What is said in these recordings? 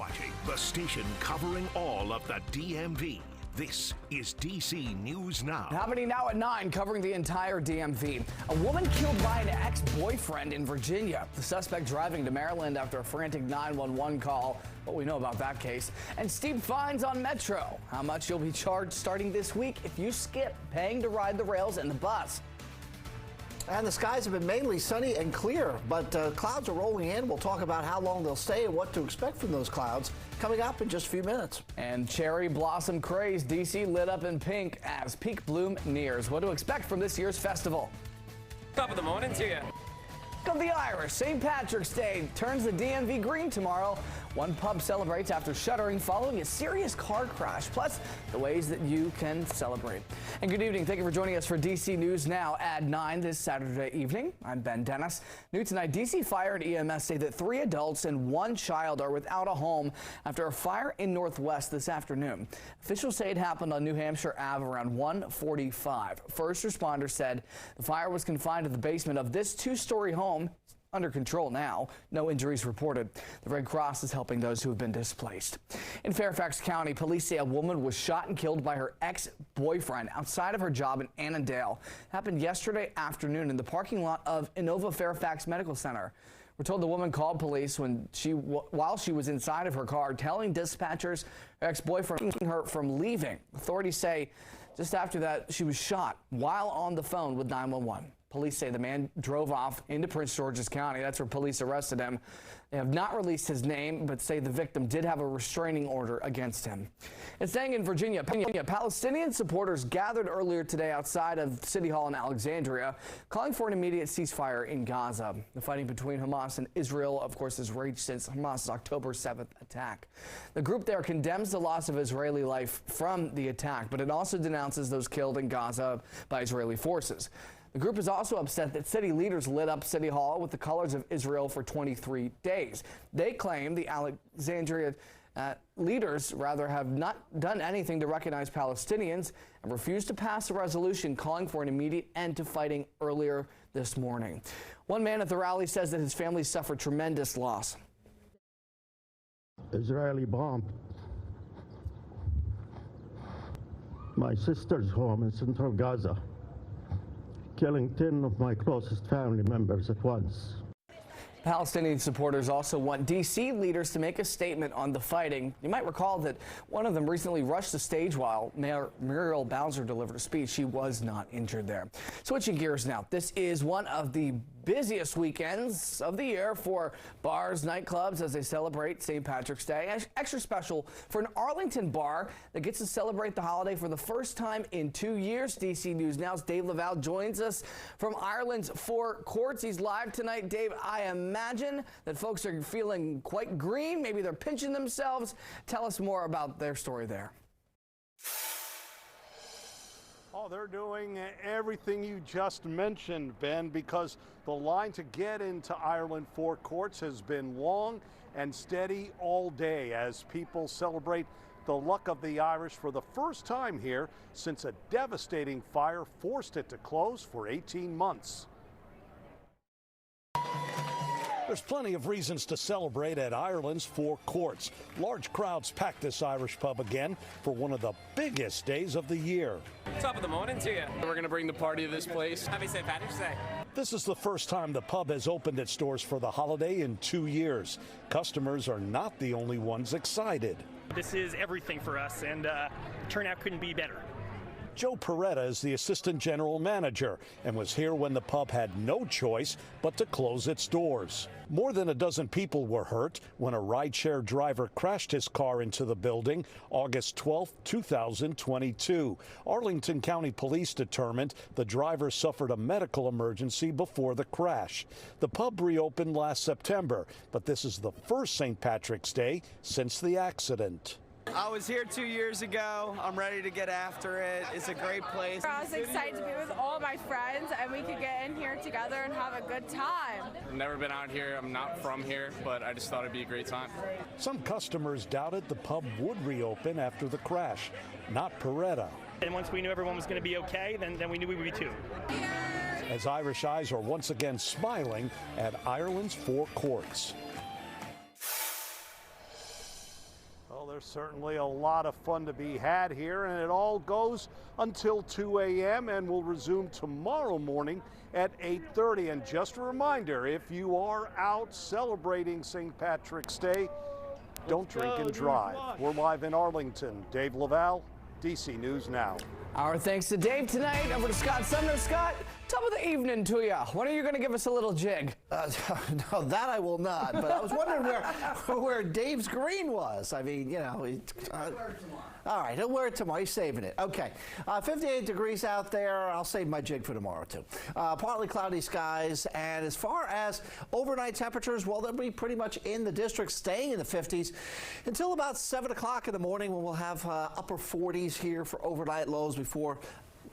watching the station covering all of the DMV. This is DC News Now. Happening now at 9, covering the entire DMV. A woman killed by an ex-boyfriend in Virginia. The suspect driving to Maryland after a frantic 911 call. What we know about that case. And steep fines on Metro. How much you'll be charged starting this week if you skip paying to ride the rails and the bus. And the skies have been mainly sunny and clear, but clouds are rolling in. We'll talk about how long they'll stay and what to expect from those clouds coming up in just a few minutes. And cherry blossom craze, DC lit up in pink as peak bloom nears. What to expect from this year's festival. Top of the morning to you. Of the Irish, St. Patrick's Day turns the DMV green tomorrow. One pub celebrates after shuttering following a serious car crash, plus the ways that you can celebrate. And good evening. Thank you for joining us for DC News Now at 9 this Saturday evening. I'm Ben Dennis. New tonight, DC Fire and EMS say that 3 adults and 1 child are without a home after a fire in Northwest this afternoon. Officials say it happened on New Hampshire Ave around 1:45. First responders said the fire was confined to the basement of this 2-story home. Under control now. No injuries reported. The Red Cross is helping those who have been displaced. In Fairfax County, police say a woman was shot and killed by her ex-boyfriend outside of her job in Annandale. Happened yesterday afternoon in the parking lot of Inova Fairfax Medical Center. We're told the woman called police while she was inside of her car, telling dispatchers her ex-boyfriend keeping her from leaving. Authorities say just after that she was shot while on the phone with 911. Police say the man drove off into Prince George's County. That's where police arrested him. They have not released his name, but say the victim did have a restraining order against him. And staying in Virginia, Palestinian supporters gathered earlier today outside of City Hall in Alexandria, calling for an immediate ceasefire in Gaza. The fighting between Hamas and Israel, of course, has raged since Hamas's October 7th attack. The group there condemns the loss of Israeli life from the attack, but it also denounces those killed in Gaza by Israeli forces. The group is also upset that city leaders lit up City Hall with the colors of Israel for 23 days. They claim the Alexandria leaders have not done anything to recognize Palestinians and refused to pass a resolution calling for an immediate end to fighting earlier this morning. One man at the rally says that his family suffered tremendous loss. Israeli bomb my sister's home in central Gaza, killing 10 of my closest family members at once. Palestinian supporters also want D.C. leaders to make a statement on the fighting. You might recall that one of them recently rushed the stage while Mayor Muriel Bowser delivered a speech. She was not injured there. Switching gears now, this is one of the busiest weekends of the year for bars, nightclubs as they celebrate St. Patrick's Day. Extra special for an Arlington bar that gets to celebrate the holiday for the first time in 2 years. DC News Now's Dave Laval joins us from Ireland's Four Courts. He's live tonight. Dave, I imagine that folks are feeling quite green. Maybe they're pinching themselves. Tell us more about their story there. Oh, they're doing everything you just mentioned, Ben, because the line to get into Ireland Four Courts has been long and steady all day as people celebrate the luck of the Irish for the first time here since a devastating fire forced it to close for 18 months. There's plenty of reasons to celebrate at Ireland's Four Courts. Large crowds pack this Irish pub again for one of the biggest days of the year. Top of the morning to you. We're going to bring the party to this place. Happy St. Patrick's Day. This is the first time the pub has opened its doors for the holiday in 2 years. Customers are not the only ones excited. This is everything for us, and turnout couldn't be better. Joe Peretta is the assistant general manager and was here when the pub had no choice but to close its doors. More than a dozen people were hurt when a rideshare driver crashed his car into the building August 12, 2022. Arlington County Police determined the driver suffered a medical emergency before the crash. The pub reopened last September, but this is the first St. Patrick's Day since the accident. I was here 2 years ago. I'm ready to get after it. It's a great place. I was excited to be with all my friends and we could get in here together and have a good time. I've never been out here. I'm not from here, but I just thought it'd be a great time. Some customers doubted the pub would reopen after the crash. Not Peretta. And once we knew everyone was going to be okay, then we knew we would be too. As Irish eyes are once again smiling at Ireland's Four Courts. Well, there's certainly a lot of fun to be had here, and it all goes until 2 a.m. and will resume tomorrow morning at 8:30. And just a reminder, if you are out celebrating St. Patrick's Day, don't drink and drive. We're live in Arlington. Dave Laval, DC News Now. Our thanks to Dave tonight. Over to Scott Sumner. Scott, top of the evening to you. When are you going to give us a little jig? No, that I will not. But I was wondering where Dave's green was. I mean, you know. All right, he'll wear it tomorrow. He's saving it. Okay. 58 degrees out there. I'll save my jig for tomorrow, too. Partly cloudy skies. And as far as overnight temperatures, well, they'll be pretty much in the district, staying in the 50s until about 7 o'clock in the morning, when we'll have upper 40s here for overnight lows before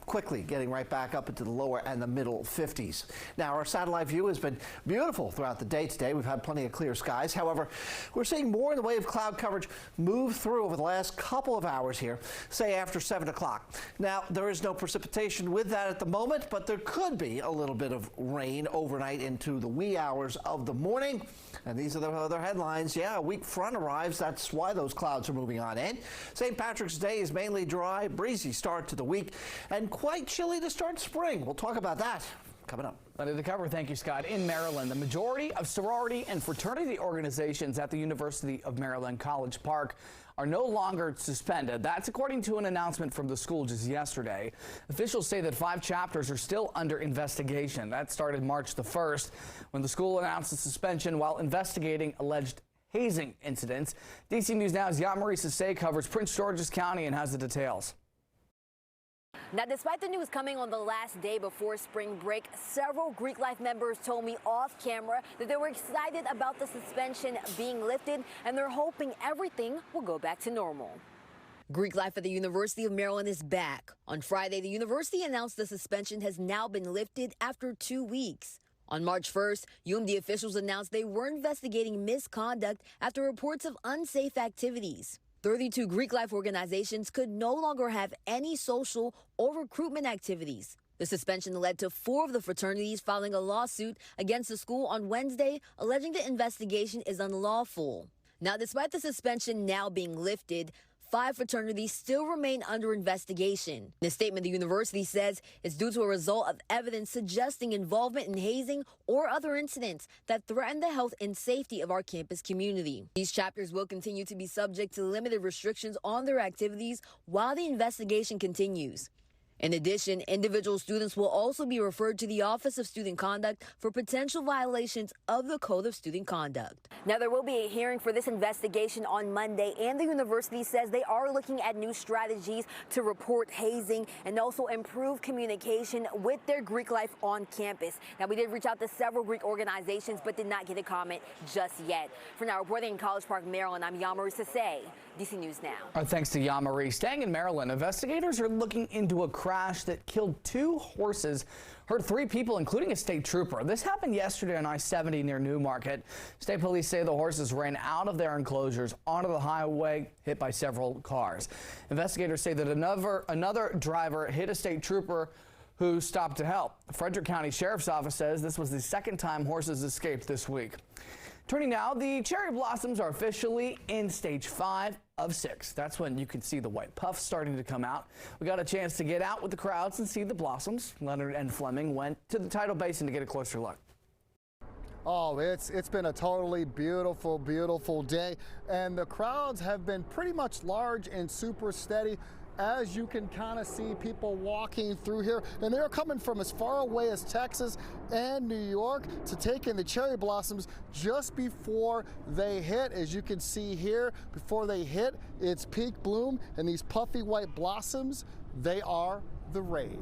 quickly getting right back up into the lower and the middle 50s. Now, our satellite view has been beautiful throughout the day today. We've had plenty of clear skies. However, we're seeing more in the way of cloud coverage move through over the last couple of hours here, say after 7 o'clock. Now, there is no precipitation with that at the moment, but there could be a little bit of rain overnight into the wee hours of the morning. And these are the other headlines. Yeah, a weak front arrives. That's why those clouds are moving on in. St. Patrick's Day is mainly dry, breezy start to the week, and quite chilly to start spring. We'll talk about that coming up. Plenty to cover. Thank you, Scott. In Maryland, the majority of sorority and fraternity organizations at the University of Maryland College Park are no longer suspended. That's according to an announcement from the school just yesterday. Officials say that 5 chapters are still under investigation. That started March the 1st when the school announced the suspension while investigating alleged hazing incidents. DC News Now's Yamari Sase covers Prince George's County and has the details. Now, despite the news coming on the last day before spring break, several Greek Life members told me off camera that they were excited about the suspension being lifted, and they're hoping everything will go back to normal. Greek Life at the University of Maryland is back. On Friday, the university announced the suspension has now been lifted after 2 weeks. On March 1st, UMD officials announced they were investigating misconduct after reports of unsafe activities. 32 Greek Life organizations could no longer have any social or recruitment activities. The suspension led to 4 of the fraternities filing a lawsuit against the school on Wednesday, alleging the investigation is unlawful. Now, despite the suspension now being lifted, 5 fraternities still remain under investigation. In a statement, the university says it's due to a result of evidence suggesting involvement in hazing or other incidents that threaten the health and safety of our campus community. These chapters will continue to be subject to limited restrictions on their activities while the investigation continues. In addition, individual students will also be referred to the Office of Student Conduct for potential violations of the Code of Student Conduct. Now, there will be a hearing for this investigation on Monday, and the university says they are looking at new strategies to report hazing and also improve communication with their Greek Life on campus. Now, we did reach out to several Greek organizations, but did not get a comment just yet. For now, reporting in College Park, Maryland, I'm Yamari Sase, DC News Now. Our thanks to Yamari. Staying in Maryland, investigators are looking into a crash that killed 2 horses, hurt 3 people, including a state trooper. This happened yesterday on I-70 near Newmarket. State police say the horses ran out of their enclosures onto the highway, hit by several cars. Investigators say that another driver hit a state trooper who stopped to help. The Frederick County Sheriff's Office says this was the 2nd time horses escaped this week. Turning now, the cherry blossoms are officially in stage 5 of 6. That's when you can see the white puffs starting to come out. We got a chance to get out with the crowds and see the blossoms. Leonard and Fleming went to the tidal basin to get a closer look. Oh, it's been a totally beautiful, beautiful day, and the crowds have been pretty much large and super steady. As you can kind of see people walking through here, and they're coming from as far away as Texas and New York to take in the cherry blossoms just before they hit. As you can see here, before they hit, it's peak bloom, and these puffy white blossoms, they are the rave.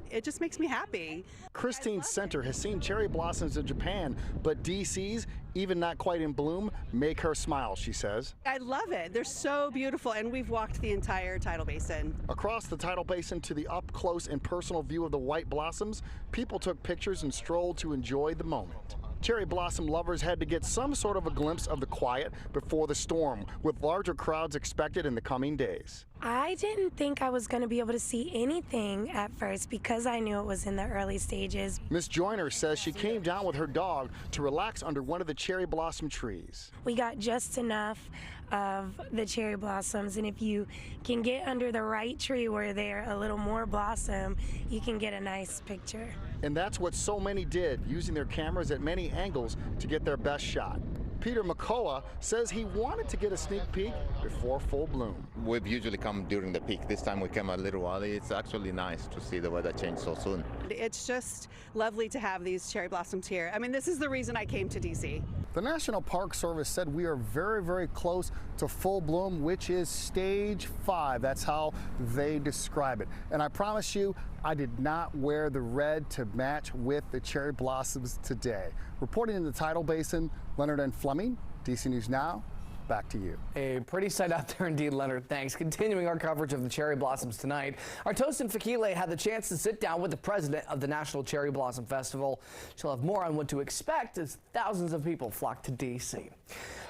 It just makes me happy. Christine Center has seen cherry blossoms in Japan, but DC's, even not quite in bloom, make her smile, she says. I love it. They're so beautiful, and we've walked the entire tidal basin. Across the tidal basin to the up close and personal view of the white blossoms, people took pictures and strolled to enjoy the moment. Cherry blossom lovers had to get some sort of a glimpse of the quiet before the storm, with larger crowds expected in the coming days. I didn't think I was going to be able to see anything at first because I knew it was in the early stages. Miss Joyner says she came down with her dog to relax under one of the cherry blossom trees. We got just enough of the cherry blossoms, and if you can get under the right tree where they're a little more blossom, you can get a nice picture. And that's what so many did, using their cameras at many angles to get their best shot. Peter McCullough says he wanted to get a sneak peek before full bloom. We've usually come during the peak. This time we came a little early. It's actually nice to see the weather change so soon. It's just lovely to have these cherry blossoms here. I mean, this is the reason I came to DC. The National Park Service said we are very, very close to full bloom, which is stage 5. That's how they describe it. And I promise you, I did not wear the red to match with the cherry blossoms today. Reporting in the Tidal Basin, Leonard and Fleming, DC News Now. Back to you. A pretty sight out there indeed, Leonard. Thanks. Continuing our coverage of the cherry blossoms tonight, our Tosin Fakile had the chance to sit down with the president of the National Cherry Blossom Festival. She'll have more on what to expect as thousands of people flock to D.C.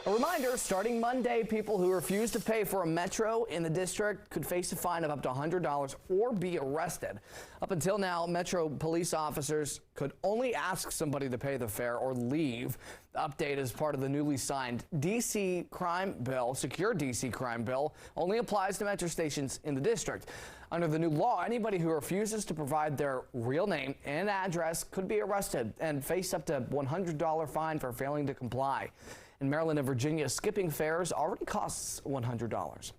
A reminder, starting Monday, people who refuse to pay for a metro in the district could face a fine of up to $100 or be arrested. Up until now, metro police officers could only ask somebody to pay the fare or leave. The update is part of the newly signed D.C. crime bill. Secure D.C. crime bill only applies to metro stations in the district. Under the new law, anybody who refuses to provide their real name and address could be arrested and face up to $100 fine for failing to comply. In Maryland and Virginia, skipping fares already costs $100.